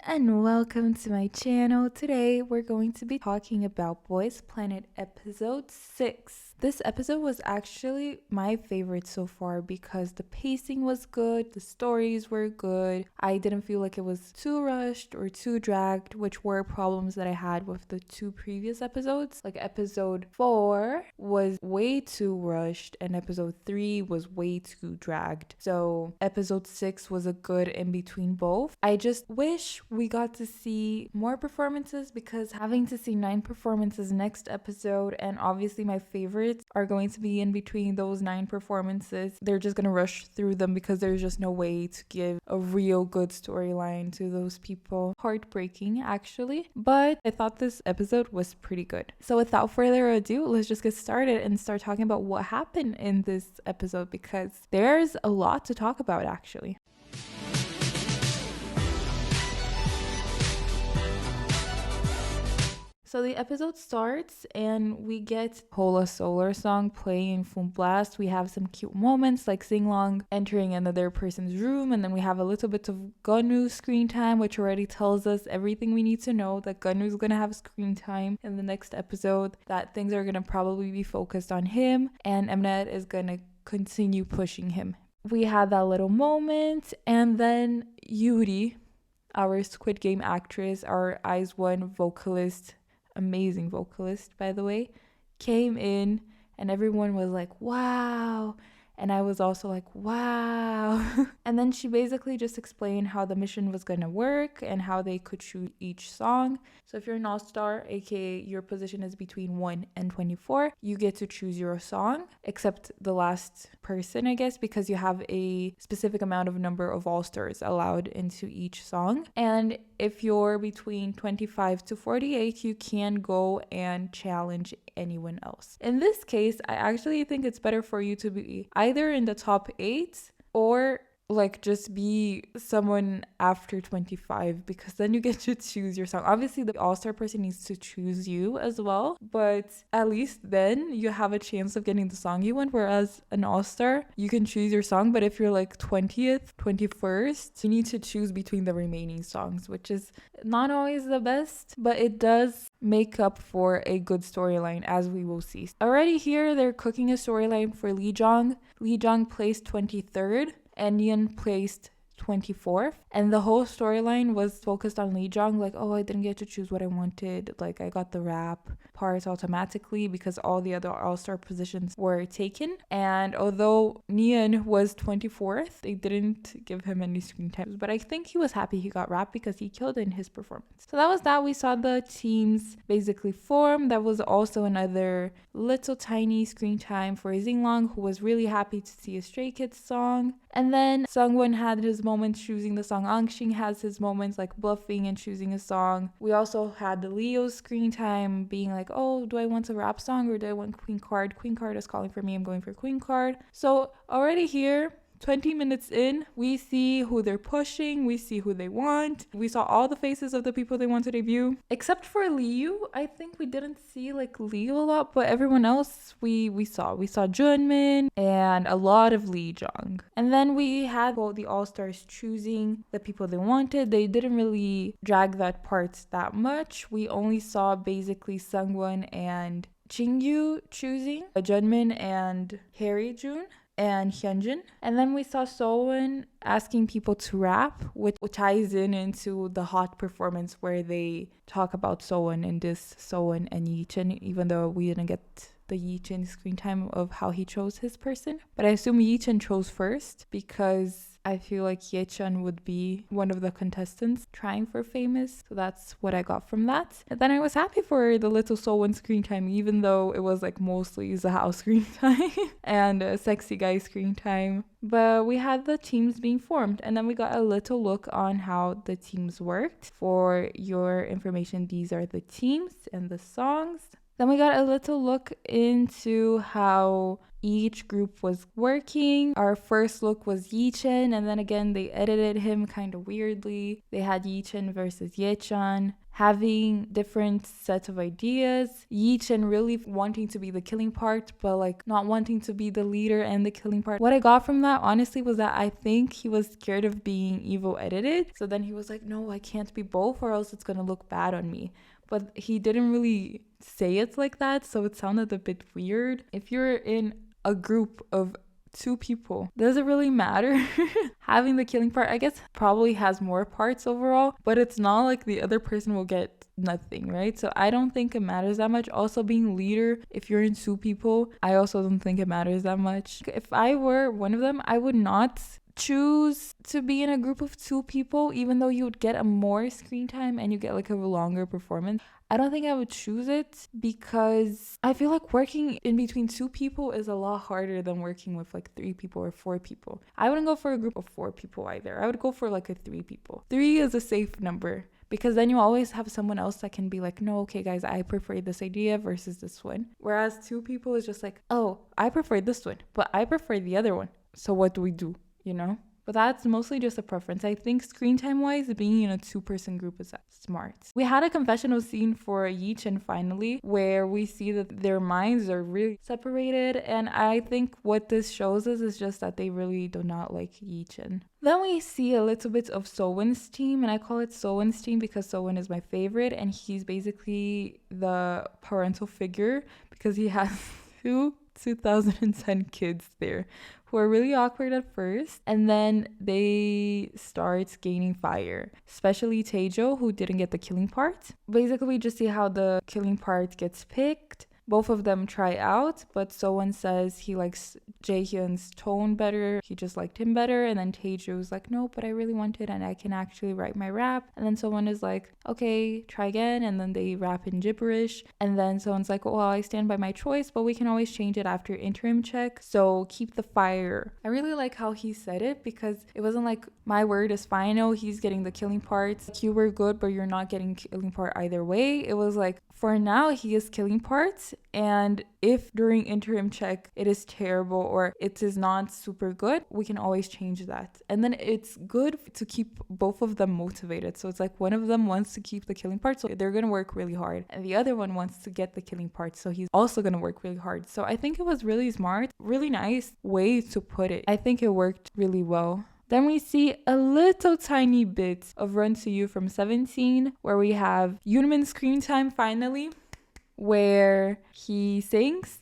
and welcome to my channel. Today we're going to be talking about Boys Planet episode 6. This episode was actually my favorite so far because the pacing was good, the stories were good. I didn't feel like it was too rushed or too dragged, which were problems that I had with the two previous episodes. Like episode 4 was way too rushed and episode 3 was way too dragged. So episode 6 was a good in between both. I just wish we got to see more performances because having to see 9 performances next episode, and obviously my favorites are going to be in between those 9 performances. They're just gonna rush through them because there's just no way to give a real good storyline to those people. Heartbreaking actually, but I thought this episode was pretty good. So without further ado, let's just get started and start talking about what happened in this episode because there's a lot to talk about actually. So the episode starts and we get Hola Solar song playing in full blast. We have some cute moments like Singlong entering another person's room, and then we have a little bit of Gunnu screen time, which already tells us everything we need to know that Gunnu's gonna have screen time in the next episode, that things are gonna probably be focused on him and Mnet is gonna continue pushing him. We had that little moment, and then Yuri, our Squid Game actress, our IZ*ONE vocalist, amazing vocalist by the way, came in and everyone was like wow, and I was also like wow. And then she basically just explained how the mission was gonna work and how they could choose each song. So if you're an all-star, aka your position is between 1 and 24, you get to choose your song, except the last person, I guess, because you have a specific amount of number of all-stars allowed into each song. And if you're between 25 to 48, you can go and challenge anyone else. In this case, I actually think it's better for you to be either in the top 8 or like just be someone after 25, because then you get to choose your song. Obviously the all-star person needs to choose you as well, but at least then you have a chance of getting the song you want, whereas an all-star you can choose your song, but if you're like 20th, 21st, you need to choose between the remaining songs, which is not always the best, but it does make up for a good storyline, as we will see. Already here they're cooking a storyline for Lee Jong. Lee Jong placed 23rd and Yeon placed 24th, and the whole storyline was focused on Lee Jong, like, oh, I didn't get to choose what I wanted, like I got the rap part automatically because all the other all-star positions were taken. And although Neon was 24th, they didn't give him any screen time, but I think he was happy he got rap because he killed in his performance. So that was that. We saw the teams basically form. That was also another little tiny screen time for Zinglong, who was really happy to see a Stray Kids song. And then Sungwon had his moments choosing the song. Angshin has his moments like bluffing and choosing a song. We also had the Leo's screen time being like, oh, do I want a rap song or do I want Queen Card? Queen Card is calling for me. I'm going for Queen Card. So already here, 20 minutes in, we see who they're pushing, we see who they want. We saw all the faces of the people they want to debut. Except for Liu, I think we didn't see like Liu a lot, but everyone else we saw. We saw Junmin and a lot of Lee Jong. And then we had the all-stars choosing the people they wanted. They didn't really drag that part that much. We only saw basically Sungwon and Jingyu choosing Junmin and Harry Jun and Hyunjin. And then we saw Sowon asking people to rap, which ties into the hot performance where they talk about Sowon in this Sowon and Yichin, even though we didn't get the Yichin screen time of how he chose his person. But I assume Yichin chose first because I feel like Yechan would be one of the contestants trying for famous. So that's what I got from that. And then I was happy for the little Sowon screen time, even though it was like mostly Zahao screen time and a sexy guy screen time. But we had the teams being formed, and then we got a little look on how the teams worked. For your information, these are the teams and the songs. Then we got a little look into how each group was working. Our first look was Yichen, and then again they edited him kind of weirdly. They had Yichen versus Yechan having different sets of ideas. Yichen really wanting to be the killing part, but like not wanting to be the leader and the killing part. What I got from that honestly was that I think he was scared of being Evo edited. So then he was like, no, I can't be both or else it's gonna look bad on me. But he didn't really say it like that, so it sounded a bit weird. If you're in a group of 2 people, does it really matter? Having the killing part, I guess, probably has more parts overall, but it's not like the other person will get nothing, right? So I don't think it matters that much. Also, being leader, if you're in 2 people, I also don't think it matters that much. If I were one of them, I would not choose to be in a group of 2 people, even though you would get a more screen time and you get like a longer performance. I don't think I would choose it because I feel like working in between 2 people is a lot harder than working with like 3 people or 4 people. I wouldn't go for a group of 4 people either. I would go for like a 3 people. 3 is a safe number because then you always have someone else that can be like, no, okay guys, I prefer this idea versus this one. Whereas 2 people is just like, oh, I prefer this one, but I prefer the other one. So what do we do? You know? But that's mostly just a preference. I think screen time wise, being in a 2-person group is smart. We had a confessional scene for Yichen finally, where we see that their minds are really separated. And I think what this shows us is just that they really do not like Yichen. Then we see a little bit of Sowon's team, and I call it Sowon's team because Sowon is my favorite, and he's basically the parental figure because he has 2010 kids there who are really awkward at first, and then they start gaining fire, especially Taejo, who didn't get the killing part. Basically, we just see how the killing part gets picked. Both of them try out, but Sowon says he likes Jaehyun's tone better. He just liked him better. And then Taejo's like, no, but I really want it and I can actually write my rap. And then Sowon is like, okay, try again. And then they rap in gibberish. And then Sowon's like, well, I stand by my choice, but we can always change it after interim check. So keep the fire. I really like how he said it because it wasn't like, my word is final. He's getting the killing parts. Like, you were good, but you're not getting killing part either way. It was like, for now, he is killing parts. And if during interim check it is terrible or it is not super good, we can always change that. And then it's good to keep both of them motivated. So it's like one of them wants to keep the killing part, so they're going to work really hard. And the other one wants to get the killing part, so he's also going to work really hard. So I think it was really smart, really nice way to put it. I think it worked really well. Then we see a little tiny bit of Run to You from 17, where we have Yoonmin's screen time finally, where he sings.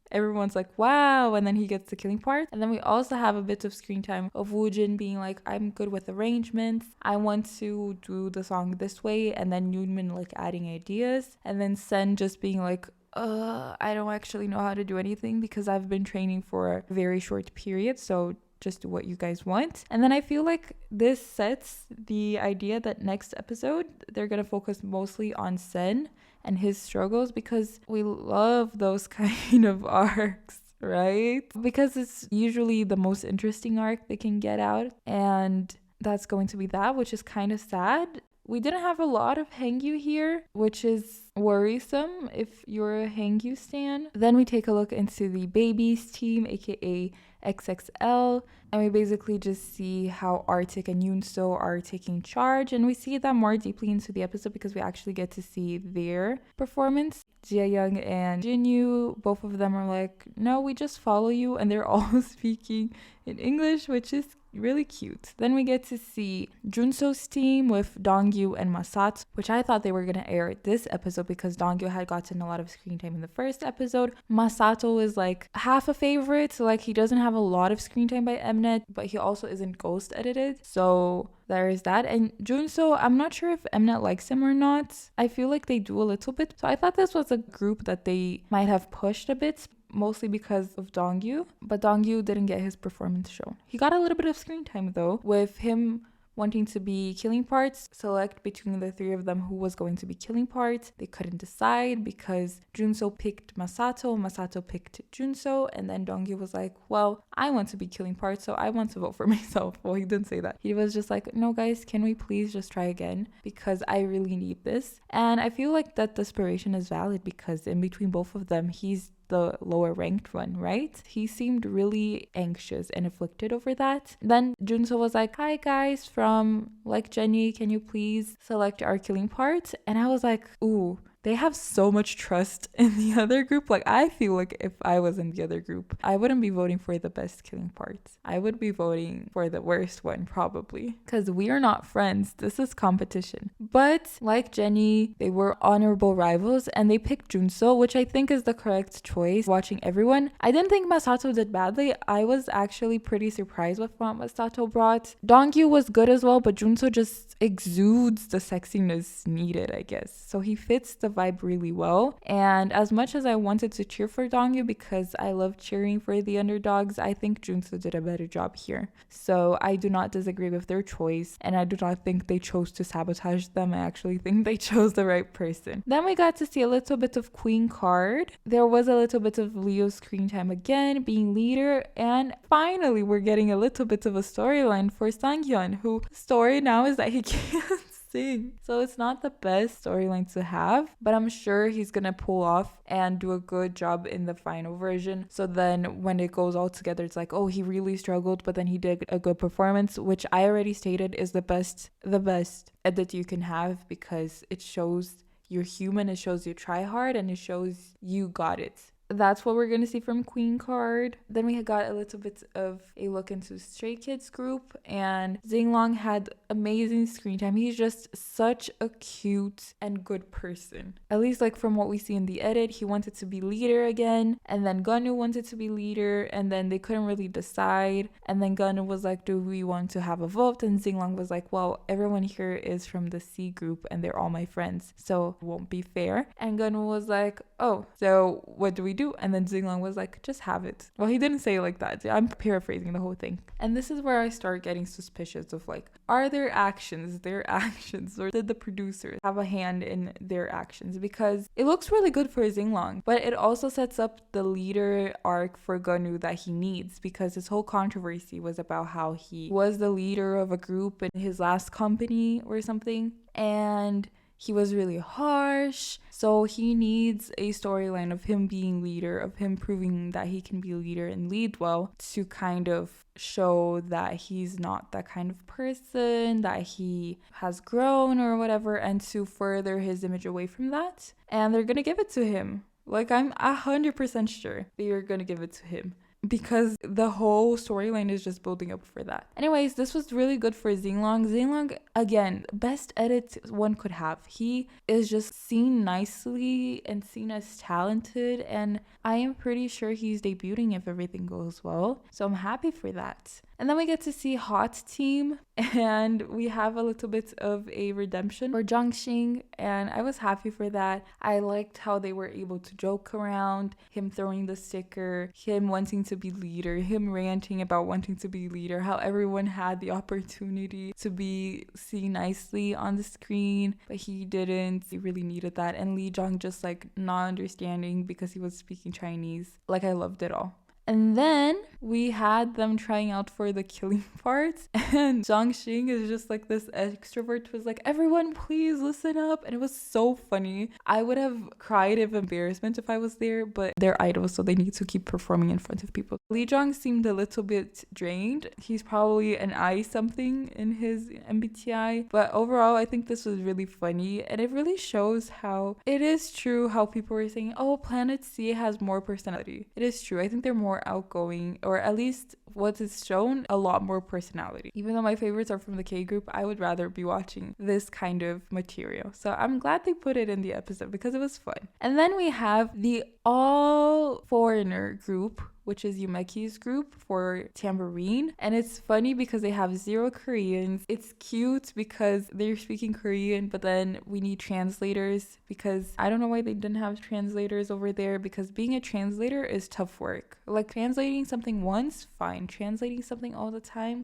Everyone's like, wow, and then he gets the killing part. And then we also have a bit of screen time of Woojin being like, I'm good with arrangements. I want to do the song this way. And then Yoonmin like adding ideas. And then Sen just being like, I don't actually know how to do anything because I've been training for a very short period. So just do what you guys want. And then I feel like this sets the idea that next episode, they're going to focus mostly on Sen and his struggles because we love those kind of arcs, right? Because it's usually the most interesting arc they can get out. And that's going to be that, which is kind of sad. We didn't have a lot of Hangyu here, which is worrisome if you're a Hangyu stan. Then we take a look into the Babies team, aka XXL, and we basically just see how Arctic and Yoonso are taking charge, and we see that more deeply into the episode because we actually get to see their performance. Jaeyoung and Jinyu, both of them are like, no, we just follow you, and they're all speaking in English, which is really cute. Then we get to see Junso's team with Dongyu and Masato, which I thought they were going to air this episode because Dongyu had gotten a lot of screen time in the first episode. Masato is like half a favorite, so like he doesn't have a lot of screen time by Mnet, but he also isn't ghost edited, so there is that. And Junso, I'm not sure if Mnet likes him or not. I feel like they do a little bit, so I thought this was a group that they might have pushed a bit, mostly because of Dongyu, but Dongyu didn't get his performance shown. He got a little bit of screen time though, with him wanting to be killing parts, select between the three of them who was going to be killing parts. They couldn't decide because Junso picked Masato picked Junso, and then Dongyu was like, well, I want to be killing parts, so I want to vote for myself. Well, he didn't say that. He was just like, no guys, can we please just try again, because I really need this. And I feel like that desperation is valid because in between both of them, he's the lower ranked one, right? He seemed really anxious and afflicted over that. Then Junso was like, hi guys, from like Jennie, can you please select our killing part? And I was like, ooh, they have so much trust in the other group. Like, I feel like if I was in the other group, I wouldn't be voting for the best killing parts. I would be voting for the worst one, probably. Because we are not friends. This is competition. But like Jennie, they were honorable rivals and they picked Junso, which I think is the correct choice. Watching everyone, I didn't think Masato did badly. I was actually pretty surprised with what Masato brought. Dongyu was good as well, but Junso just exudes the sexiness needed, I guess. So he fits the vibe really well. And as much as I wanted to cheer for Dongyu because I love cheering for the underdogs, I think Junso did a better job here. So I do not disagree with their choice, and I do not think they chose to sabotage them. I actually think they chose the right person. Then we got to see a little bit of Queen card. There was a little bit of Leo's screen time again, being leader, and finally we're getting a little bit of a storyline for Sanghyun, who story now is that he can't sing. So it's not the best storyline to have, but I'm sure he's gonna pull off and do a good job in the final version. So then when it goes all together, it's like, oh, he really struggled, but then he did a good performance, which I already stated is the best edit you can have, because it shows you're human, it shows you try hard, and it shows you got it. That's what we're going to see from Queen card. Then we got a little bit of a look into Stray Kids group, and Xinglong had amazing screen time. He's just such a cute and good person. At least like from what we see in the edit, he wanted to be leader again, and then Gonu wanted to be leader, and then they couldn't really decide. And then Gonu was like, do we want to have a vote? And Xinglong was like, well, everyone here is from the C group and they're all my friends, so it won't be fair. And Gonu was like, oh, so what do we do? And then Xinglong was like, just have it. Well, he didn't say it like that. I'm paraphrasing the whole thing. And this is where I start getting suspicious of like, are their actions their actions, or did the producers have a hand in their actions? Because it looks really good for Xinglong, but it also sets up the leader arc for Gonu that he needs, because his whole controversy was about how he was the leader of a group in his last company or something, and he was really harsh. So he needs a storyline of him being leader, of him proving that he can be a leader and lead well, to kind of show that he's not that kind of person, that he has grown or whatever, and to further his image away from that. And they're gonna give it to him. Like, I'm 100% sure they are gonna give it to him, because the whole storyline is just building up for that. Anyways, this was really good for Xinglong. Xinglong, again, best edit one could have. He is just seen nicely and seen as talented, and I am pretty sure he's debuting if everything goes well. So I'm happy for that. And then we get to see Hot Team, and we have a little bit of a redemption for Zhangxing, and I was happy for that. I liked how they were able to joke around, him throwing the sticker, him wanting to be leader, him ranting about wanting to be leader, how everyone had the opportunity to be seen nicely on the screen, but he didn't. He really needed that. And Lee Jong just like not understanding because he was speaking Chinese. Like, I loved it all. And then we had them trying out for the killing parts, and Zhangxing is just like this extrovert who was like, everyone please listen up, and it was so funny. I would have cried of embarrassment if I was there, but they're idols, so they need to keep performing in front of people. Lee Jong seemed a little bit drained. He's probably an I something in his MBTI, but overall I think this was really funny, and it really shows how it is true how people were saying, oh, Planet C has more personality. It is true. I think they're more outgoing, or at least what is shown, a lot more personality. Even though my favorites are from the K group, I would rather be watching this kind of material. So I'm glad they put it in the episode because it was fun. And then we have the all foreigner group, which is Yumeki's group for Tambourine. And it's funny because they have 0 Koreans. It's cute because they're speaking Korean, but then we need translators because I don't know why they didn't have translators over there, because being a translator is tough work. Like, translating something once, fine. Translating something all the time,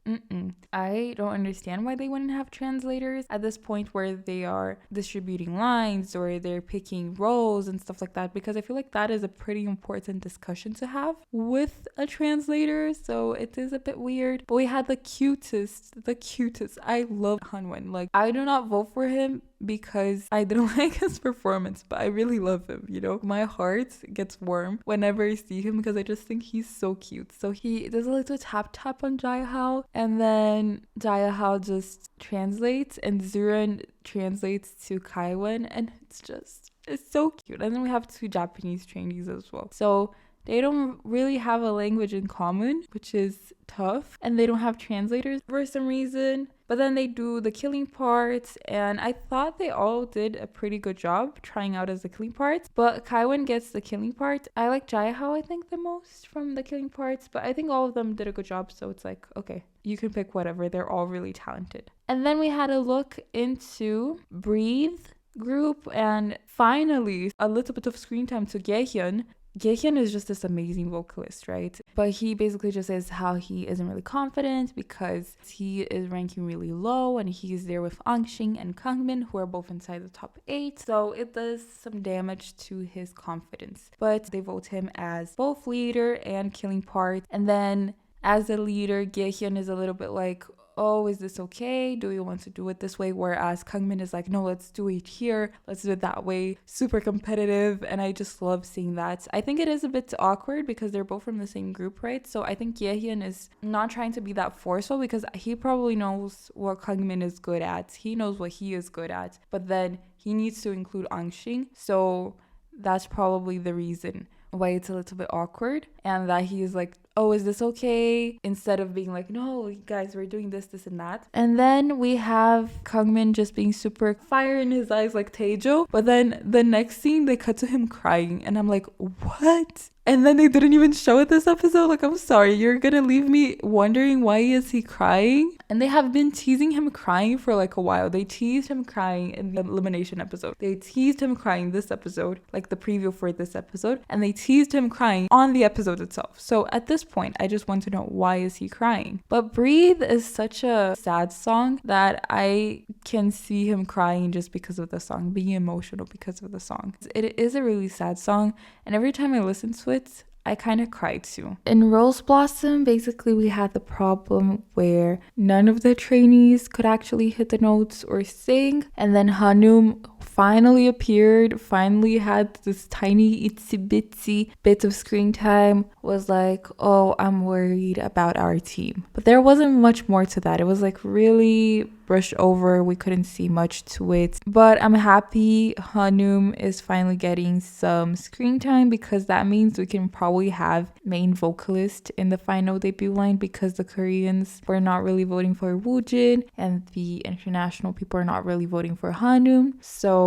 I don't understand why they wouldn't have translators at this point where they are distributing lines or they're picking roles and stuff like that, because I feel like that is a pretty important discussion to have with a translator. So it is a bit weird. But we had the cutest. I love Hanwon. Like, I do not vote for him because I didn't like his performance, but I really love him, you know? My heart gets warm whenever I see him because I just think he's so cute. So he does a little tap on Jae-hao, and then Jae-hao just translates and Zuran translates to Kaiwan, and it's so cute. And then we have 2 Japanese trainees as well. So they don't really have a language in common, which is tough. And they don't have translators for some reason. But then they do the killing parts, and I thought they all did a pretty good job trying out as the killing parts. But Kaiwan gets the killing part. I like Jae-hao, I think, the most from the killing parts, but I think all of them did a good job. So it's like, okay, you can pick whatever. They're all really talented. And then we had a look into Breathe group, and finally a little bit of screen time to Gaehyun. Gaehyun is just this amazing vocalist, right? But he basically just says how he isn't really confident because he is ranking really low, and he's there with Angshin and Kangmin, who are both inside the top 8. So it does some damage to his confidence. But they vote him as both leader and killing part. And then as a leader, Gaehyun is a little bit like, oh, is this okay? Do you want to do it this way? Whereas Kangmin is like, no, let's do it here. Let's do it that way. Super competitive. And I just love seeing that. I think it is a bit awkward because they're both from the same group, right? So I think Yehyun is not trying to be that forceful because he probably knows what Kangmin is good at. He knows what he is good at. But then he needs to include Angshin. So that's probably the reason why it's a little bit awkward, and that he's like, oh, is this okay? Instead of being like, no, guys, we're doing this and that. And then we have Kangmin just being super fire in his eyes like Taejo. But then the next scene, they cut to him crying. And I'm like, what? And then they didn't even show it this episode. Like, I'm sorry, you're gonna leave me wondering why is he crying? And they have been teasing him crying for like a while. They teased him crying in the elimination episode. They teased him crying this episode, like the preview for this episode. And they teased him crying on the episode itself. So at this point, I just want to know, why is he crying? But Breathe is such a sad song that I can see him crying just because of the song, being emotional because of the song. It is a really sad song. And every time I listen to it, I kind of cried too. In Rose Blossom, basically we had the problem where none of the trainees could actually hit the notes or sing. And then Hanum finally appeared, finally had this tiny itsy bitsy bit of screen time, was like, oh, I'm worried about our team. But there wasn't much more to that. It was like really brushed over. We couldn't see much to it. But I'm happy Hanum is finally getting some screen time, because that means we can probably have main vocalist in the final debut line, because the Koreans were not really voting for Woojin and the international people are not really voting for Hanum. So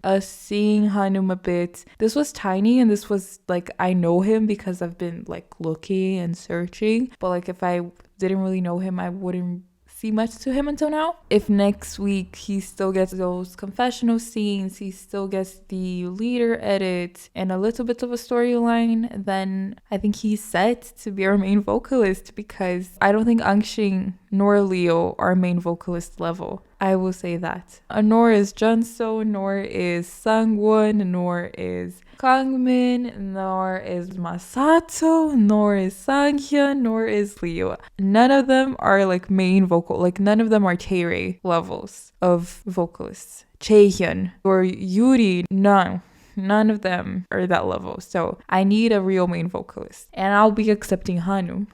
us seeing Hanum a bit, this was tiny, and this was like, I know him because I've been like looking and searching, but like if I didn't really know him, I wouldn't see much to him until now. If next week he still gets those confessional scenes, he still gets the leader edit and a little bit of a storyline, then I think he's set to be our main vocalist, because I don't think Angshin nor Leo are main vocalist level. I will say that. Nor is Junso, nor is Sangwon, nor is Kangmin, nor is Masato, nor is Sanghyun, nor is Leo. None of them are like main vocal, like none of them are Taerei levels of vocalists. Chaehyun or Yuri, none of them are that level. So I need a real main vocalist, and I'll be accepting Hanum.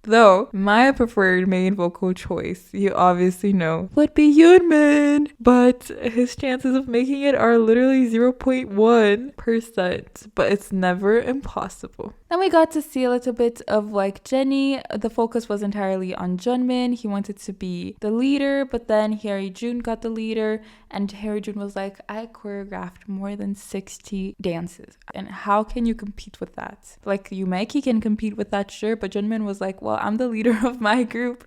Though my preferred main vocal choice, you obviously know, would be Yoonmin, but his chances of making it are literally 0.1%, but it's never impossible. Then we got to see a little bit of like Jennie. The focus was entirely on Junmin. He wanted to be the leader, but then Harry Jun got the leader, and Harry Jun was like, I choreographed more than 60 dances, and how can you compete with that? Like, Yumeki can compete with that, sure, but Junmin was like, well, I'm the leader of my group.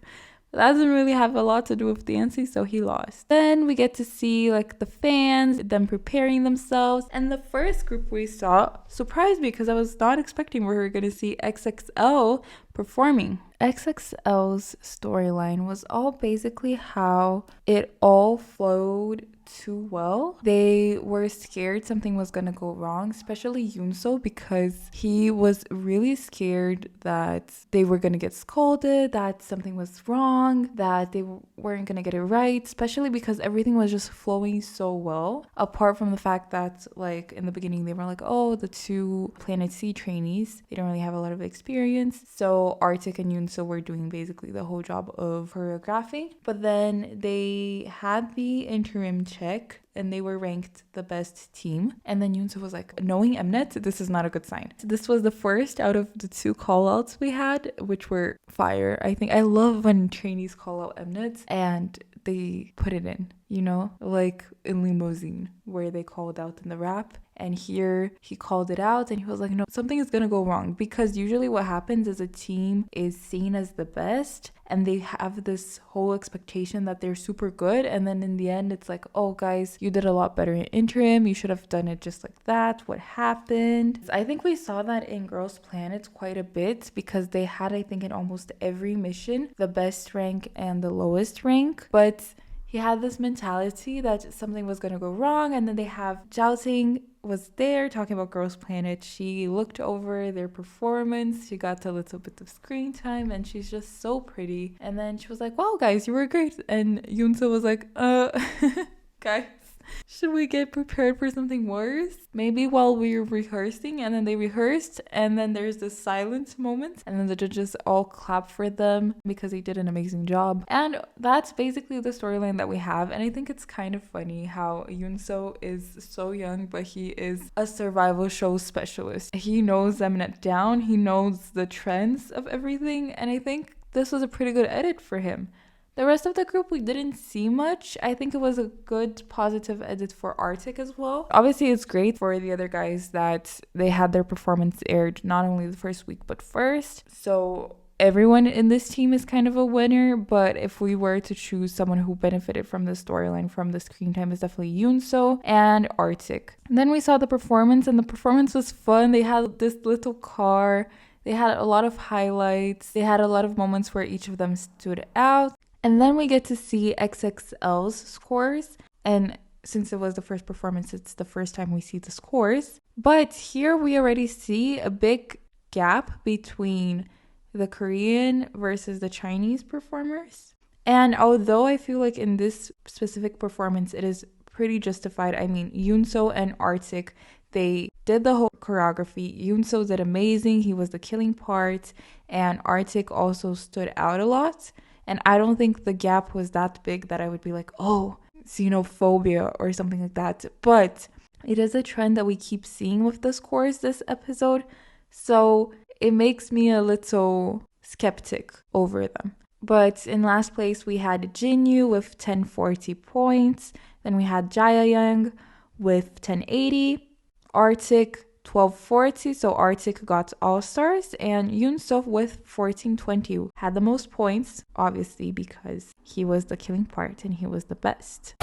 That doesn't really have a lot to do with dancing, so he lost. Then we get to see like the fans, them preparing themselves. And the first group we saw surprised me because I was not expecting we were going to see XXL performing. XXL's storyline was all basically how it all flowed too well. They were scared something was gonna go wrong, especially Yoonso, because he was really scared that they were gonna get scolded, that something was wrong, that they weren't gonna get it right, especially because everything was just flowing so well. Apart from the fact that like in the beginning they were like, oh, the two Planet C trainees, they don't really have a lot of experience, so Arctic and Yoonso were doing basically the whole job of choreographing. But then they had the interim check and they were ranked the best team. And then Yoonso was like, knowing Mnet, this is not a good sign. So this was the first out of the two call-outs we had, which were fire. I think I love when trainees call out Mnet and they put it in, you know, like in Limousine where they called out in the rap. And here he called it out and he was like, no, something is going to go wrong, because usually what happens is a team is seen as the best and they have this whole expectation that they're super good. And then in the end, it's like, oh guys, you did a lot better in interim. You should have done it just like that. What happened? I think we saw that in Girls Planet quite a bit, because they had, I think in almost every mission, the best rank and the lowest rank. But he had this mentality that something was going to go wrong. And then they have Jiaoting was there talking about Girls Planet. She looked over their performance. She got a little bit of screen time and she's just so pretty. And then she was like, wow, guys, you were great. And Yoonso was like, guys, should we get prepared for something worse? Maybe while we were rehearsing. And then they rehearsed and then there's this silent moment and then the judges all clap for them because they did an amazing job. And that's basically the storyline that we have. And I think it's kind of funny how Yoonso is so young, but he is a survival show specialist. He knows Mnet down. He knows the trends of everything. And I think this was a pretty good edit for him. The rest of the group, we didn't see much. I think it was a good positive edit for Arctic as well. Obviously, it's great for the other guys that they had their performance aired not only the first week, but first. So everyone in this team is kind of a winner. But if we were to choose someone who benefited from the storyline, from the screen time, is definitely Yoonso and Arctic. And then we saw the performance, and the performance was fun. They had this little car. They had a lot of highlights. They had a lot of moments where each of them stood out. And then we get to see XXL's scores. And since it was the first performance, it's the first time we see the scores. But here we already see a big gap between the Korean versus the Chinese performers. And although I feel like in this specific performance, it is pretty justified. I mean, Yoonso and Arctic, they did the whole choreography. Yoonso did amazing. He was the killing part. And Arctic also stood out a lot. And I don't think the gap was that big that I would be like, oh, xenophobia or something like that. But it is a trend that we keep seeing with the scores this episode. So it makes me a little skeptic over them. But in last place, we had Jinyu with 1040 points. Then we had Jaeyoung with 1080. Arctic 1240, so Arctic got all stars, and Yoonso with 1420 had the most points, obviously because he was the killing part and he was the best.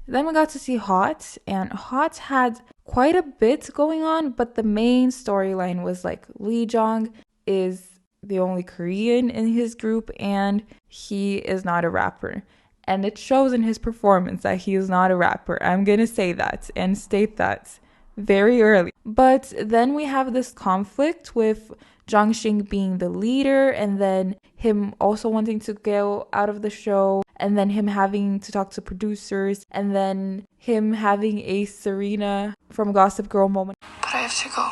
Then we got to see Hot, and Hot had quite a bit going on, but the main storyline was like Lee Jong is the only Korean in his group and he is not a rapper. And it shows in his performance that he is not a rapper. I'm going to say that and state that very early. But then we have this conflict with Jongxing being the leader and then him also wanting to go out of the show and then him having to talk to producers and then him having a Serena from Gossip Girl moment. But I have to go.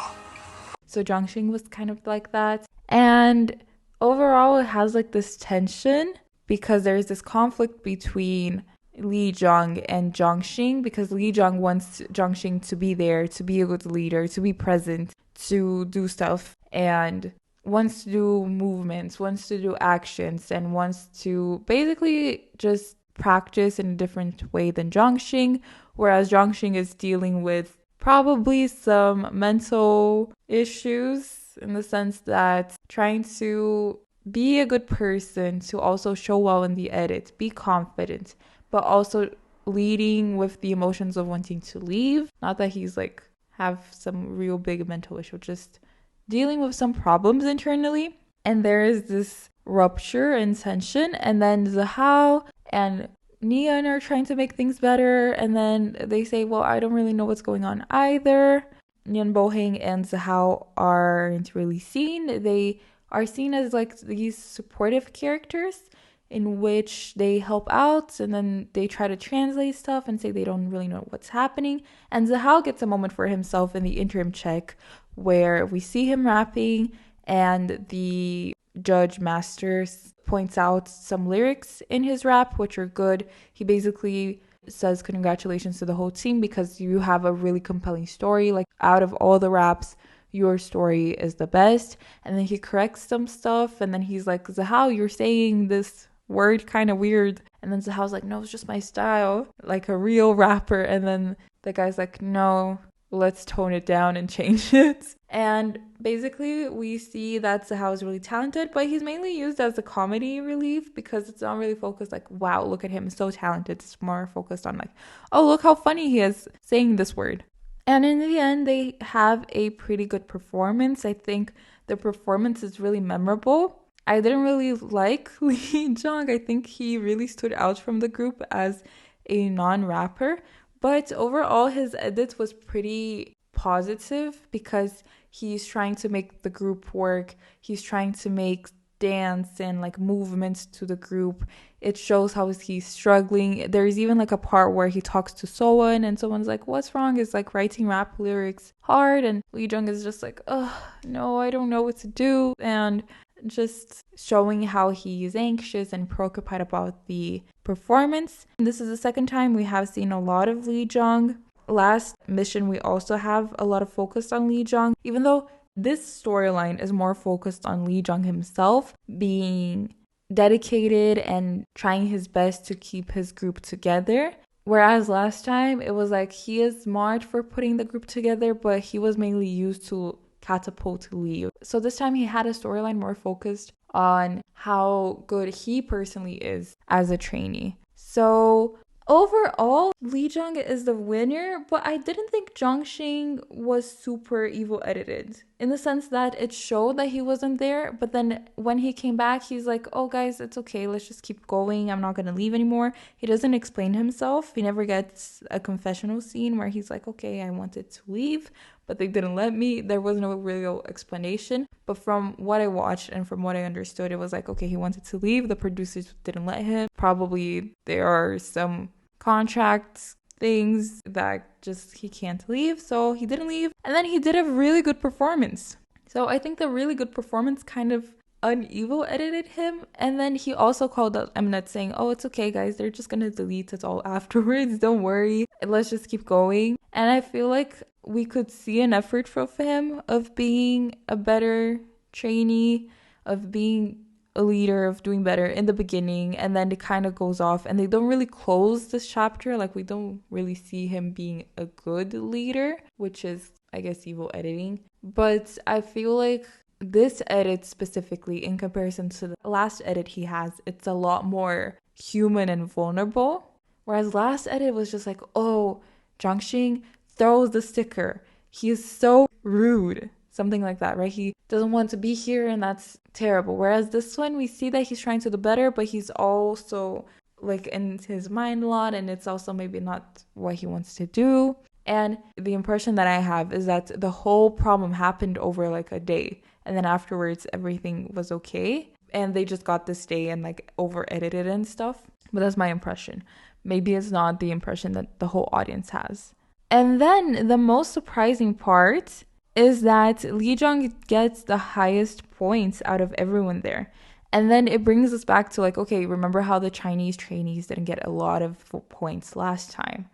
So Jongshing was kind of like that. And overall, it has like this tension because there's this conflict between Lee Jong and Jongshing, because Lee Jong wants Jongshing to be there, to be a good leader, to be present, to do stuff, and wants to do movements, wants to do actions, and wants to basically just practice in a different way than Jongshing, whereas Jongshing is dealing with probably some mental issues in the sense that trying to be a good person, to also show well in the edit, be confident, but also leading with the emotions of wanting to leave. Not that he's like have some real big mental issue, just dealing with some problems internally. And there is this rupture and tension, and then Zahao and Neon are trying to make things better, and then they say, well, I don't really know what's going on either. Nyan Boheng and Zahao aren't really seen. They are seen as like these supportive characters in which they help out, and then they try to translate stuff and say they don't really know what's happening. And Zahao gets a moment for himself in the interim check where we see him rapping, and the judge master points out some lyrics in his rap which are good. He basically says congratulations to the whole team because you have a really compelling story. Like, out of all the raps, your story is the best. And then he corrects some stuff, and then he's like, Zahao, you're saying this word kind of weird. And then Zahao's like, no, it's just my style, like a real rapper. And then the guy's like, no, let's tone it down and change it. And basically we see that Zahao is really talented, but he's mainly used as a comedy relief because it's not really focused like, wow, look at him, so talented. It's more focused on like, oh, look how funny he is saying this word. And in the end, they have a pretty good performance. I think the performance is really memorable. I didn't really like Lee Jong. I think he really stood out from the group as a non-rapper. But overall, his edit was pretty positive because he's trying to make the group work. He's trying to make dance and like movements to the group. It shows how he's struggling. There's even like a part where he talks to someone and someone's like, what's wrong? Is like writing rap lyrics hard? And Lee Jung is just like, oh, no, I don't know what to do. And just showing how he's anxious and preoccupied about the performance. This is the second time we have seen a lot of Lee Jong. Last mission, we also have a lot of focus on Lee Jong, even though this storyline is more focused on Lee Jong himself being dedicated and trying his best to keep his group together. Whereas last time, it was like he is smart for putting the group together, but he was mainly used to catapult Lee. So this time he had a storyline more focused on how good he personally is as a trainee. So overall, Lee Jong is the winner, but I didn't think Jongshing was super evil edited in the sense that it showed that he wasn't there. But then when he came back, he's like, oh guys, it's okay. Let's just keep going. I'm not going to leave anymore. He doesn't explain himself. He never gets a confessional scene where he's like, okay, I wanted to leave, but they didn't let me. There was no real explanation. But from what I watched and from what I understood, it was like, okay, he wanted to leave. The producers didn't let him. Probably there are some contract things that just he can't leave. So he didn't leave. And then he did a really good performance. So I think the really good performance kind of unevel edited him. And then he also called out Mnet saying, oh, it's okay, guys. They're just going to delete it all afterwards. Don't worry. Let's just keep going. And I feel like we could see an effort from him of being a better trainee, of being a leader, of doing better in the beginning, and then it kind of goes off and they don't really close this chapter. Like, we don't really see him being a good leader, which is, I guess, evil editing. But I feel like this edit specifically, in comparison to the last edit he has, it's a lot more human and vulnerable. Whereas last edit was just like, oh, Jongshing throws the sticker. He is so rude. Something like that, right? He doesn't want to be here and that's terrible. Whereas this one, we see that he's trying to do better, but he's also like in his mind a lot, and it's also maybe not what he wants to do. And the impression that I have is that the whole problem happened over like a day, and then afterwards everything was okay, and they just got this day and like over edited and stuff. But that's my impression. Maybe it's not the impression that the whole audience has. And then the most surprising part is that Lee Jong gets the highest points out of everyone there. And then it brings us back to like, okay, remember how the Chinese trainees didn't get a lot of points last time?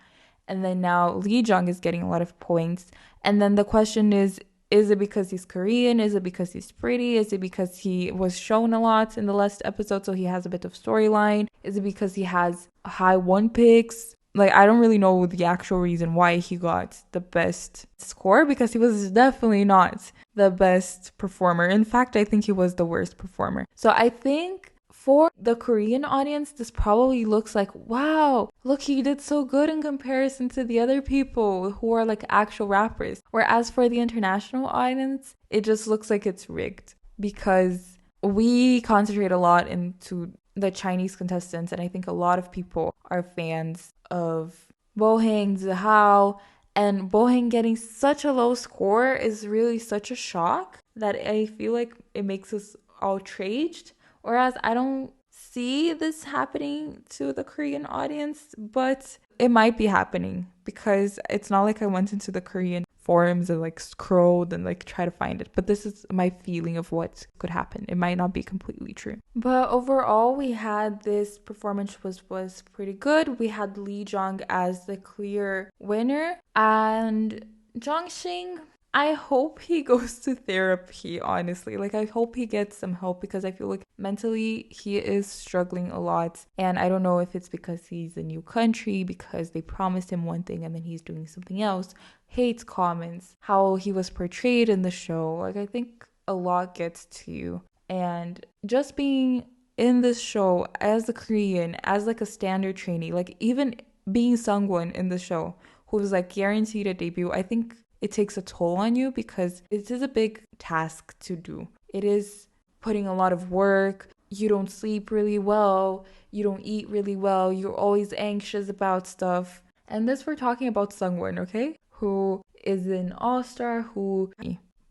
And then now Lee Jong is getting a lot of points. And then the question is it because he's Korean? Is it because he's pretty? Is it because he was shown a lot in the last episode, so he has a bit of storyline? Is it because he has high one picks? Like, I don't really know the actual reason why he got the best score, because he was definitely not the best performer. In fact, I think he was the worst performer. So I think for the Korean audience, this probably looks like, wow, look, he did so good in comparison to the other people who are like actual rappers. Whereas for the international audience, it just looks like it's rigged, because we concentrate a lot into the Chinese contestants, and I think a lot of people are fans of Bohang, Zihao, and Bohang getting such a low score is really such a shock that I feel like it makes us outraged. Whereas I don't see this happening to the Korean audience, but it might be happening, because it's not like I went into the Korean forums and like scrolled and like try to find it, but this is my feeling of what could happen. It might not be completely true, but overall we had this performance was pretty good. We had Lee Jong as the clear winner, and Jongxing, I hope he goes to therapy, honestly. Like, I hope he gets some help, because I feel like mentally he is struggling a lot. And I don't know if it's because he's a new country, because they promised him one thing and then he's doing something else. Hates comments, how he was portrayed in the show. Like, I think a lot gets to you. And just being in this show as a Korean, as like a standard trainee, like even being Sungwon in the show, who's like guaranteed a debut, I think it takes a toll on you, because it is a big task to do. It is putting a lot of work. You don't sleep really well. You don't eat really well. You're always anxious about stuff. And this, we're talking about Sungwon, okay? Who is an all-star,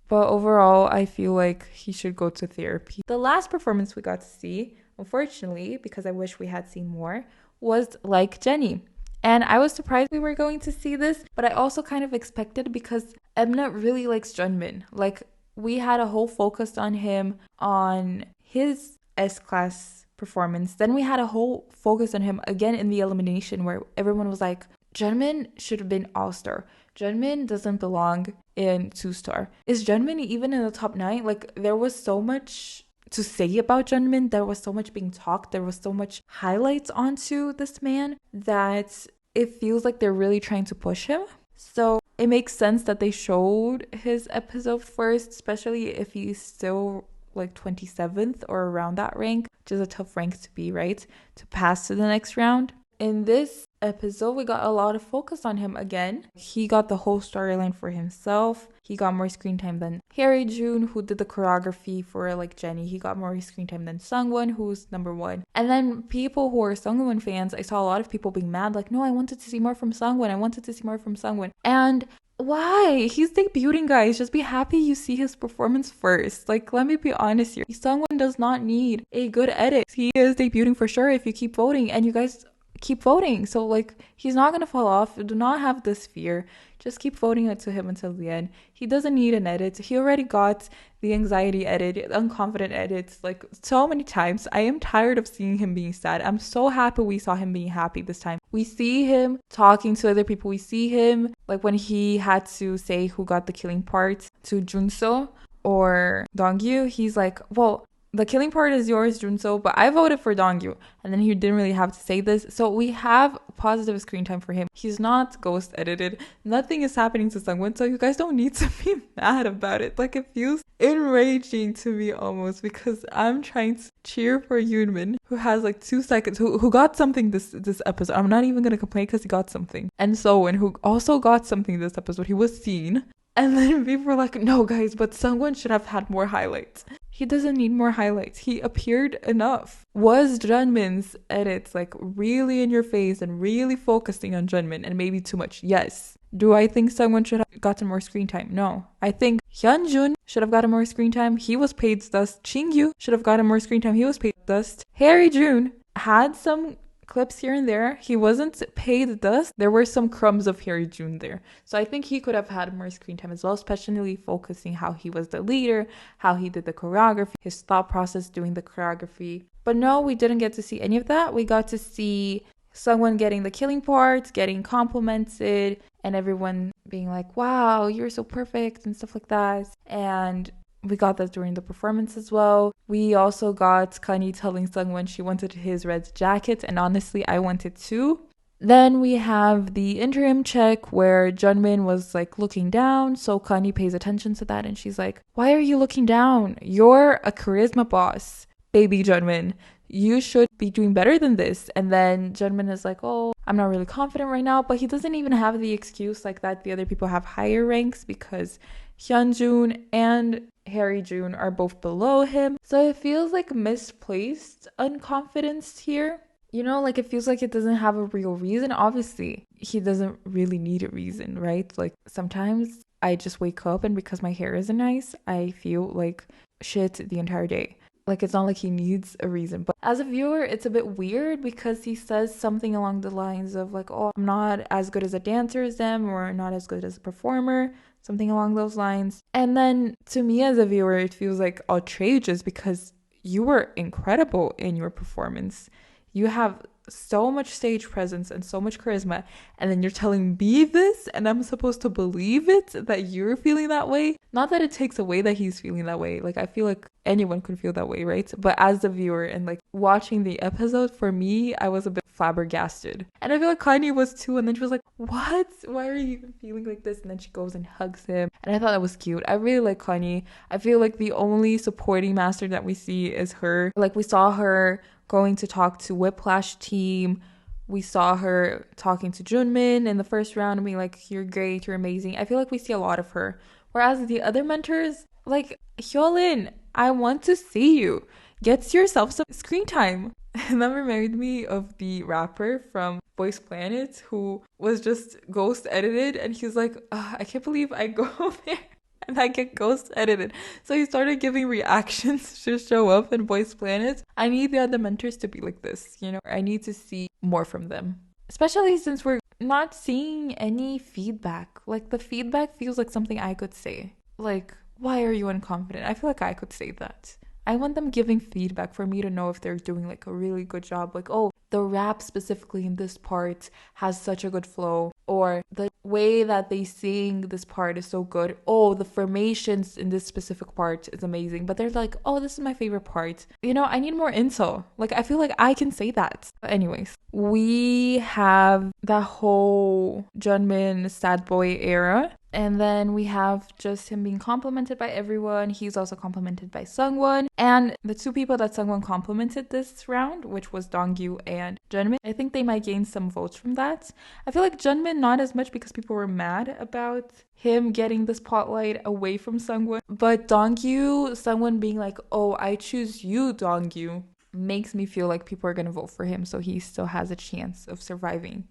but overall, I feel like he should go to therapy. The last performance we got to see, unfortunately, because I wish we had seen more, was Like Jennie. And I was surprised we were going to see this, but I also kind of expected, because Emna really likes Junmin. Like, we had a whole focus on him, on his S-class performance. Then we had a whole focus on him again in the elimination, where everyone was like, Junmin should have been all-star. Junmin doesn't belong in 2-star. Is Junmin even in the top 9? Like, there was so much to say about Junmin. There was so much being talked. There was so much highlights onto this man that it feels like they're really trying to push him. So it makes sense that they showed his episode first, especially if he's still like 27th or around that rank, which is a tough rank to be, right? To pass to the next round. In this episode, we got a lot of focus on him again. He got the whole storyline for himself. He got more screen time than Harry Jun, who did the choreography for like Jennie. He got more screen time than Sungwon, who's number 1. And then people who are Sungwon fans, I saw a lot of people being mad, like, no, I wanted to see more from Sungwon. I wanted to see more from Sungwon. And why? He's debuting, guys. Just be happy you see his performance first. Like, let me be honest here. Sungwon does not need a good edit. He is debuting for sure if you keep voting, and you guys keep voting. So like, he's not gonna fall off. Do not have this fear. Just keep voting it to him until the end. He doesn't need an edit. He already got the anxiety edit, unconfident edits, like so many times. I am tired of seeing him being sad. I'm so happy we saw him being happy this time. We see him talking to other people. We see him like when he had to say who got the killing part to Junso or Dongyu. He's like, well, the killing part is yours, Junso, but I voted for Dongyu. And then he didn't really have to say this. So we have positive screen time for him. He's not ghost edited. Nothing is happening to Sungwon, so you guys don't need to be mad about it. Like, it feels enraging to me almost, because I'm trying to cheer for Yoonmin, who has like 2 seconds, who got something this episode. I'm not even gonna complain because he got something. And Soin, who also got something this episode. He was seen. And then people were like, no guys, but Sungwon should have had more highlights. He doesn't need more highlights. He appeared enough. Was Junmin's edits like really in your face and really focusing on Junmin and maybe too much? Yes. Do I think someone should have gotten more screen time? No. I think Hyunjun should have gotten more screen time. He was paid dust. Chingyu should have gotten more screen time. He was paid dust. Harry Jun had some clips here and there. He wasn't paid thus. There were some crumbs of Harry June there. So I think he could have had more screen time as well, especially focusing how he was the leader, how he did the choreography, his thought process doing the choreography. But no, we didn't get to see any of that. We got to see someone getting the killing parts, getting complimented, and everyone being like, wow, you're so perfect and stuff like that. And we got that during the performance as well. We also got Kanye telling Sungwon she wanted his red jacket, and honestly, I wanted too. Then we have the interim check where Junmin was like looking down, so Kanye pays attention to that and she's like, why are you looking down? You're a charisma boss, baby Junmin. You should be doing better than this. And then Junmin is like, oh, I'm not really confident right now, but he doesn't even have the excuse like that the other people have higher ranks because Hyunjun and Harry June are both below him. So it feels like misplaced unconfidence here. You know, like it feels like it doesn't have a real reason. Obviously, he doesn't really need a reason, right? Like sometimes I just wake up and because my hair isn't nice, I feel like shit the entire day. Like it's not like he needs a reason. But as a viewer, it's a bit weird because he says something along the lines of like, oh, I'm not as good as a dancer as them or not as good as a performer. Something along those lines. And then to me as a viewer, it feels like outrageous because you were incredible in your performance. You have so much stage presence and so much charisma, and then you're telling me this and I'm supposed to believe it that you're feeling that way. Not that it takes away that he's feeling that way. Like I feel like anyone could feel that way, right? But as the viewer and like watching the episode, for me, I was a bit flabbergasted. And I feel like Kanye was too, and then she was like, what? Why are you even feeling like this? And then she goes and hugs him. And I thought that was cute. I really like Kanye. I feel like the only supporting master that we see is her. Like we saw her going to talk to Whiplash team. We saw her talking to Junmin in the first round and being like, you're great, you're amazing. I feel like we see a lot of her. Whereas the other mentors, like, Hyolyn, I want to see you. Get yourself some screen time. And that reminded me of the rapper from Boys Planet who was just ghost edited. And he's like, I can't believe I go there and I get ghost edited. So he started giving reactions to show up in Boys Planet. I need the other mentors to be like this, you know? I need to see more from them. Especially since we're not seeing any feedback. Like the feedback feels like something I could say. Like, why are you unconfident? I feel like I could say that. I want them giving feedback for me to know if they're doing like a really good job. Like, oh, the rap specifically in this part has such a good flow. Or the way that they sing this part is so good. Oh, the formations in this specific part is amazing. But they're like, oh, this is my favorite part. You know, I need more info. Like, I feel like I can say that. But anyways, we have the whole Junmin sad boy era. And then we have just him being complimented by everyone. He's also complimented by Sungwon. And the two people that Sungwon complimented this round, which was Dongyu and Junmin, I think they might gain some votes from that. I feel like Junmin not as much because people were mad about him getting the spotlight away from Sungwon. But Dongyu, Sungwon being like, oh, I choose you, Dongyu, makes me feel like people are going to vote for him. So he still has a chance of surviving,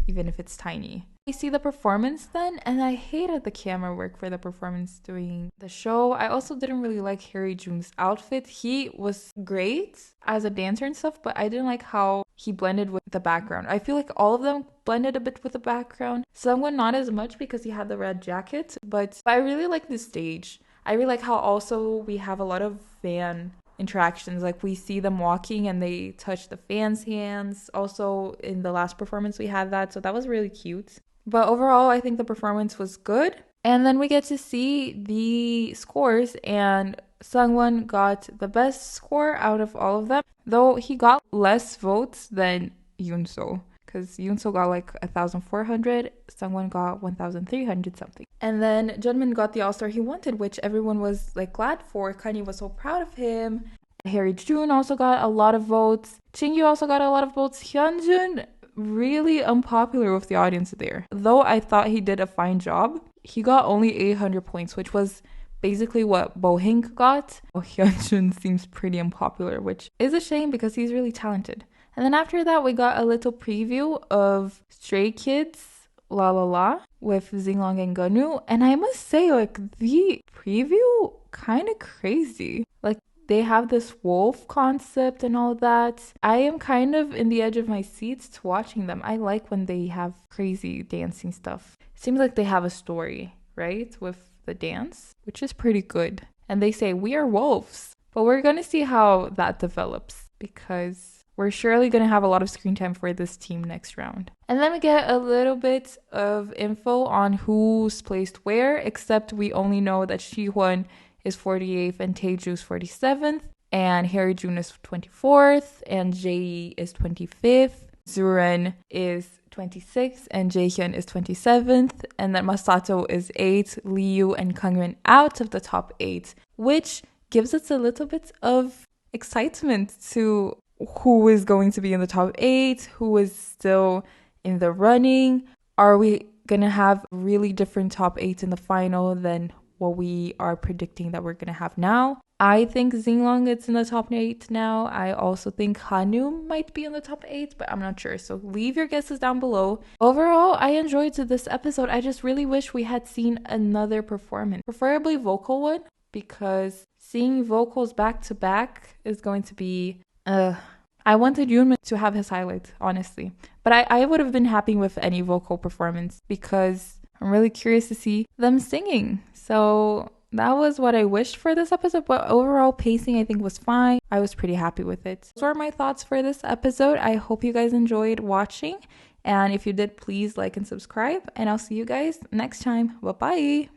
even if it's tiny. I see the performance then, and I hated the camera work for the performance doing the show. I also didn't really like Harry June's outfit. He was great as a dancer and stuff, but I didn't like how he blended with the background. I feel like all of them blended a bit with the background. Someone not as much because he had the red jacket, but I really like the stage. I really like how also we have a lot of fan interactions. Like we see them walking and they touch the fans' hands. Also in the last performance we had that, so that was really cute. But overall, I think the performance was good. And then we get to see the scores, and Sungwon got the best score out of all of them, though he got less votes than Yoonso, because Yoonso got like 1,400, Sungwon got 1,300 something. And then Junmin got the all-star he wanted, which everyone was like glad for. Kanye was so proud of him. Harry June also got a lot of votes. Jingyu also got a lot of votes. Hyunjun, really unpopular with the audience there. Though I thought he did a fine job, he got only 800 points, which was basically what Bohink got. Hyunjun seems pretty unpopular, which is a shame because he's really talented. And then after that, we got a little preview of Stray Kids La La La with Zinglong and Gonu. And I must say, like, the preview kind of crazy. Like, They have this wolf concept and all that. I am kind of in the edge of my seats to watching them. I like when they have crazy dancing stuff. Seems like they have a story, right? With the dance, which is pretty good. And they say, we are wolves. But we're going to see how that develops because we're surely going to have a lot of screen time for this team next round. And then we get a little bit of info on who's placed where, except we only know that Shihwan is 48th and Taeju's 47th, and Harry-jun is 24th, and Jae is 25th. Zuren is 26th, and Jaehyun is 27th, and then Masato is 8th, Liu and Kangmin out of the top 8, which gives us a little bit of excitement to who is going to be in the top 8, who is still in the running. Are we going to have really different top 8 in the final than what we are predicting that we're going to have now? I think Xinglong is in the top 8 now. I also think Hanu might be in the top 8, but I'm not sure. So leave your guesses down below. Overall, I enjoyed this episode. I just really wish we had seen another performance, preferably vocal one, because seeing vocals back to back is going to be I wanted Yoonmin to have his highlight, honestly. But I would have been happy with any vocal performance because I'm really curious to see them singing. So that was what I wished for this episode. But overall pacing, I think, was fine. I was pretty happy with it. Those were my thoughts for this episode. I hope you guys enjoyed watching. And if you did, please like and subscribe. And I'll see you guys next time. Bye-bye.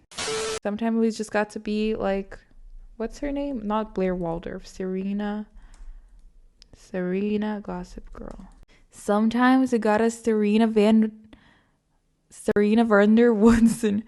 Sometimes we just got to be like, what's her name? Not Blair Waldorf. Serena Gossip Girl. Sometimes it got us Serena van der Woodsen.